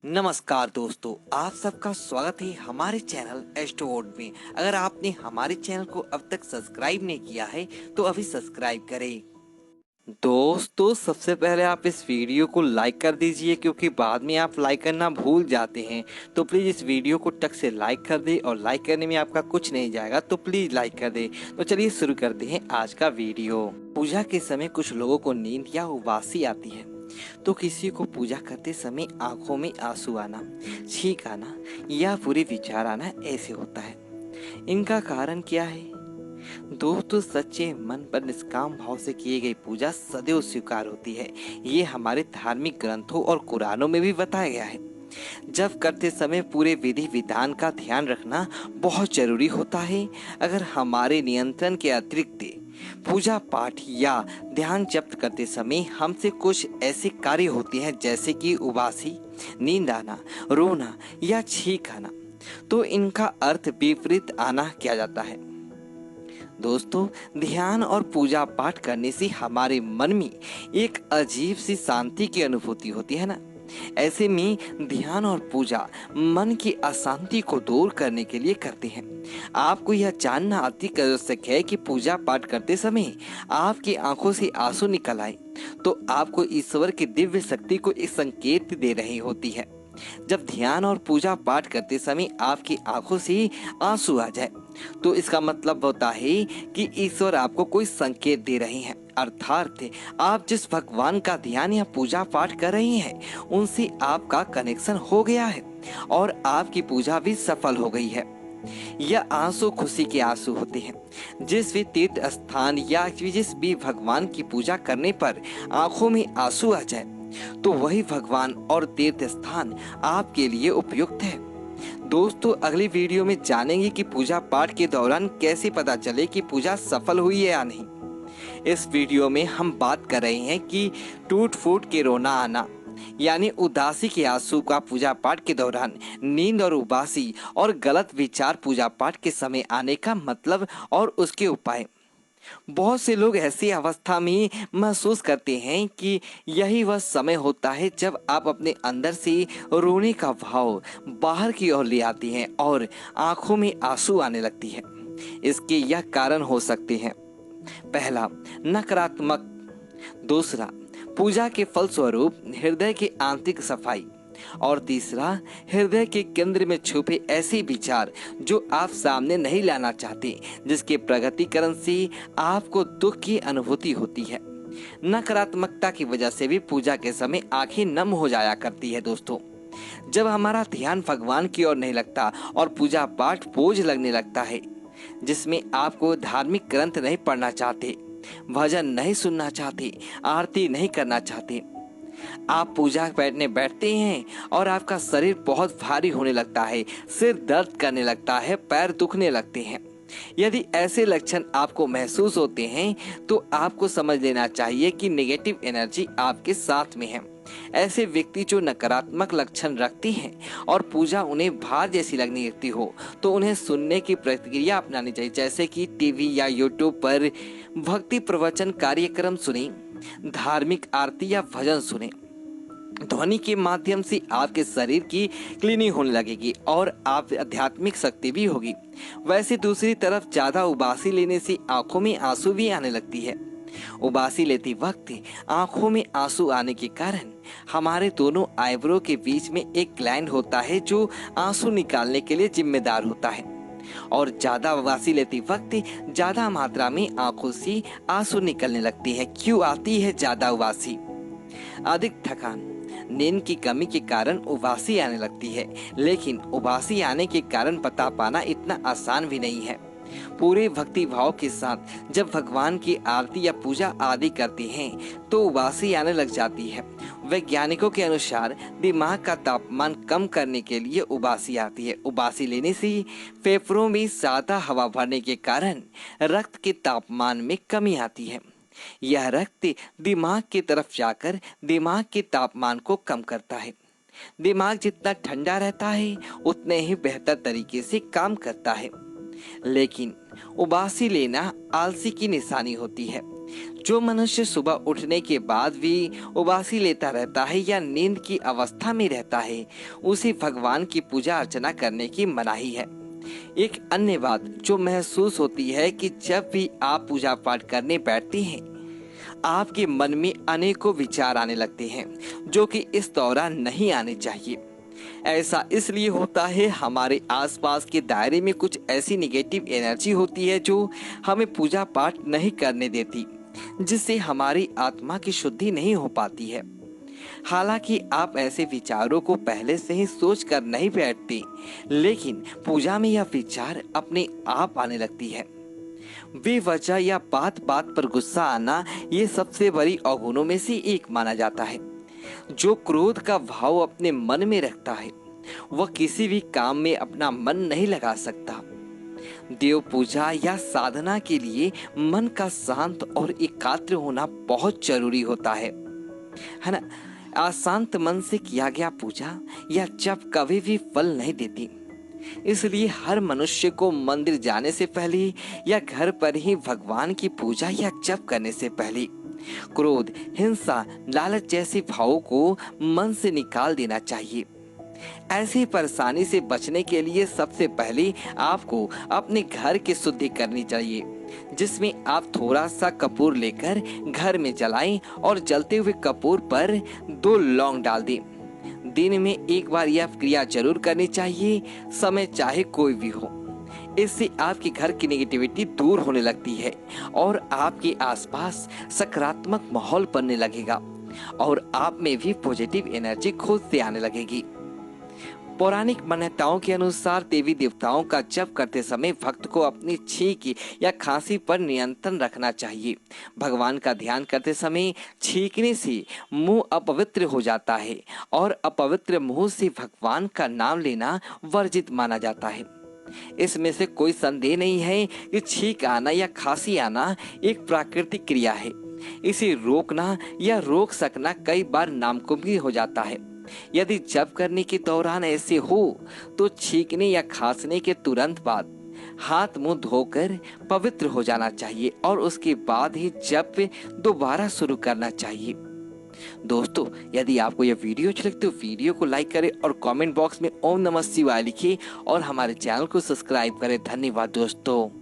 नमस्कार दोस्तों, आप सबका स्वागत है हमारे चैनल एस्ट्रोवर्ड में। अगर आपने हमारे चैनल को अब तक सब्सक्राइब नहीं किया है तो अभी सब्सक्राइब करें। दोस्तों, सबसे पहले आप इस वीडियो को लाइक कर दीजिए, क्योंकि बाद में आप लाइक करना भूल जाते हैं। तो प्लीज़ इस वीडियो को टक से लाइक कर दें, और लाइक करने में आपका कुछ नहीं जाएगा, तो प्लीज़ लाइक कर दें। तो चलिए शुरू करते हैं आज का वीडियो। पूजा के समय कुछ लोगों को नींद या उबासी आती है, तो किसी को पूजा करते समय आंखों में आंसू आना, छींक आना या बुरे विचार आना ऐसे होता है। इनका कारण क्या है? दोस्तों, सच्चे मन पर निष्काम भाव से किए गई पूजा सदैव स्वीकार होती है। ये हमारे धार्मिक ग्रंथों और कुरानों में भी बताया गया है। जब करते समय पूरे विधि विधान का ध्यान रखना बहुत जरूरी होता है। अगर हमारे नियंत्रण के अतिरिक्त पूजा पाठ या ध्यान जप करते समय हमसे कुछ ऐसे कार्य होते हैं, जैसे कि उबासी, नींद आना, रोना या छींक आना, तो इनका अर्थ विपरीत आना किया जाता है। दोस्तों, ध्यान और पूजा पाठ करने से हमारे मन में एक अजीब सी शांति की अनुभूति होती है ना। ऐसे में ध्यान और पूजा मन की अशांति को दूर करने के लिए करते हैं। आपको यह जानना अति आवश्यक है कि पूजा पाठ करते समय आपकी आंखों से आंसू निकल आए तो आपको ईश्वर की दिव्य शक्ति को एक संकेत दे रही होती है। जब ध्यान और पूजा पाठ करते समय आपकी आंखों से आंसू आ जाए तो इसका मतलब होता है कि ईश्वर आपको कोई संकेत दे रहे हैं, अर्थात आप जिस भगवान का ध्यान या पूजा पाठ कर रही हैं उनसे आपका कनेक्शन हो गया है और आपकी पूजा भी सफल हो गई है। यह आंसू खुशी के आंसू होते हैं। जिस भी तीर्थ स्थान या जिस भी भगवान की पूजा करने पर आंखों में आंसू आ जाए तो वही भगवान और तीर्थ स्थान आपके लिए उपयुक्त है। दोस्तों, अगली वीडियो में जानेंगे कि पूजा पाठ के दौरान कैसे पता चले कि पूजा सफल हुई है या नहीं। इस वीडियो में हम बात कर रहे हैं कि टूट फूट के रोना आना, यानी उदासी के आंसू का पूजा पाठ के दौरान, नींद और उबासी और गलत विचार पूजा पाठ के समय आने का मतलब और उसके उपाय। बहुत से लोग ऐसी अवस्था में महसूस करते हैं कि यही वह समय होता है जब आप अपने अंदर से रोने का भाव बाहर की ओर ले आती हैं और आंखों में आंसू आने लगती है। इसके यह कारण हो सकते हैं: पहला, नकारात्मक; दूसरा, पूजा के फलस्वरूप हृदय की आंतरिक सफाई; और तीसरा, हृदय के केंद्र में छुपे ऐसे विचार जो आप सामने नहीं लाना चाहते, जिसके प्रगतिकरण से आपको दुख की अनुभूति होती है। नकारात्मकता की वजह से भी पूजा के समय आंखें नम हो जाया करती है। दोस्तों, जब हमारा ध्यान भगवान की ओर नहीं लगता और पूजा पाठ बोझ लगने लगता है, जिसमें आपको धार्मिक ग्रंथ नहीं पढ़ना चाहते, भजन नहीं सुनना चाहते, आरती नहीं करना चाहते, आप पूजा बैठते हैं और आपका शरीर बहुत भारी होने लगता है, सिर दर्द करने लगता है, पैर दुखने लगते हैं। यदि ऐसे लक्षण आपको महसूस होते हैं तो आपको समझ लेना चाहिए कि नेगेटिव एनर्जी आपके साथ में है। ऐसे व्यक्ति जो नकारात्मक लक्षण रखते हैं और पूजा उन्हें भार जैसी लगने लगती हो तो उन्हें सुनने की प्रतिक्रिया अपनानी चाहिए, जैसे कि टीवी या यूट्यूब पर भक्ति प्रवचन कार्यक्रम सुने, धार्मिक आरती या भजन सुने। ध्वनि के माध्यम से आपके शरीर की क्लीनिंग होने लगेगी और आप आध्यात्मिक शक्ति भी होगी। वैसे दूसरी तरफ ज्यादा उबासी लेने से आंखों में आंसू भी आने लगती है। उबासी लेते वक्त आंखों में आंसू आने के कारण हमारे दोनों आईब्रो के बीच में एक ग्लैंड होता है जो आंसू निकालने के लिए जिम्मेदार होता है, और ज्यादा उबासी लेते वक्त ज्यादा मात्रा में आंखों से आंसू निकलने लगते हैं। क्यों आती है ज्यादा उबासी? अधिक थकान, नींद की कमी के कारण उबासी आने लगती है, लेकिन उबासी आने के कारण बता पाना इतना आसान भी नहीं है। पूरे भक्ति भाव के साथ जब भगवान की आरती या पूजा आदि करते हैं तो उबासी आने लग जाती है। वैज्ञानिकों के अनुसार दिमाग का तापमान कम करने के लिए उबासी आती है। उबासी लेने से फेफड़ों में ज्यादा हवा भरने के कारण रक्त के तापमान में कमी आती है। यह रक्त दिमाग की तरफ जाकर दिमाग के तापमान को कम करता है। दिमाग जितना ठंडा रहता है उतने ही बेहतर तरीके से काम करता है। लेकिन उबासी लेना आलसी की निशानी होती है। जो मनुष्य सुबह उठने के बाद भी उबासी लेता रहता है या नींद की अवस्था में रहता है, उसे भगवान की पूजा अर्चना करने की मनाही है। एक अन्य बात जो महसूस होती है कि जब भी आप पूजा पाठ करने बैठते हैं, आपके मन में अनेकों विचार आने लगते हैं जो कि इस दौरान नहीं आने चाहिए। ऐसा इसलिए होता है, हमारे आसपास के दायरे में कुछ ऐसी निगेटिव एनर्जी होती है जो हमें पूजा पाठ नहीं करने देती, जिससे हमारी आत्मा की शुद्धि नहीं हो पाती है। हालांकि आप ऐसे विचारों को पहले से ही सोच कर नहीं बैठते, लेकिन पूजा में यह विचार अपने आप आने लगती है। बेवजह या बात बात पर गुस्सा आना ये सबसे बड़ी अवगुणों में से एक माना जाता है। जो क्रोध का भाव अपने मन में रखता है, वह किसी भी काम में अपना मन नहीं लगा सकता। देव पूजा या साधना के लिए मन का शांत और एकाग्र होना बहुत जरूरी होता है ना। अशांत मन से किया गया पूजा या जप कभी भी फल नहीं देती। इसलिए हर मनुष्य को मंदिर जाने से पहले या घर पर ही भगवान की पूजा या जप करने से पहले क्रोध, हिंसा, लालच जैसे भावों को मन से निकाल देना चाहिए। ऐसी परेशानी से बचने के लिए सबसे पहले आपको अपने घर की शुद्धि करनी चाहिए, जिसमें आप थोड़ा सा कपूर लेकर घर में जलाएं और जलते हुए कपूर पर 2 लौंग डाल दें। दिन में एक बार यह क्रिया जरूर करनी चाहिए, समय चाहे कोई भी हो। इससे आपके घर की नेगेटिविटी दूर होने लगती है और आपके आसपास सकारात्मक माहौल बनने लगेगा और आप में भी पॉजिटिव एनर्जी खुद से आने लगेगी। पौराणिक मान्यताओं के अनुसार देवी देवताओं का जप करते समय भक्त को अपनी छींक या खांसी पर नियंत्रण रखना चाहिए। भगवान का ध्यान करते समय छींकने से मुंह अपवित्र हो जाता है और अपवित्र मुंह से भगवान का नाम लेना वर्जित माना जाता है। इसमें से कोई संदेह नहीं है कि छींक आना या खांसी आना एक प्राकृतिक क्रिया है। इसे रोकना या रोक सकना कई बार नामुमकिन हो जाता है। यदि जप करने के दौरान ऐसे हो तो छींकने या खांसने के तुरंत बाद हाथ मुंह धोकर पवित्र हो जाना चाहिए और उसके बाद ही जप दोबारा शुरू करना चाहिए। दोस्तों, यदि आपको यह वीडियो अच्छी लगे तो वीडियो को लाइक करें और कमेंट बॉक्स में ओम नमः शिवाय लिखें और हमारे चैनल को सब्सक्राइब करें। धन्यवाद दोस्तों।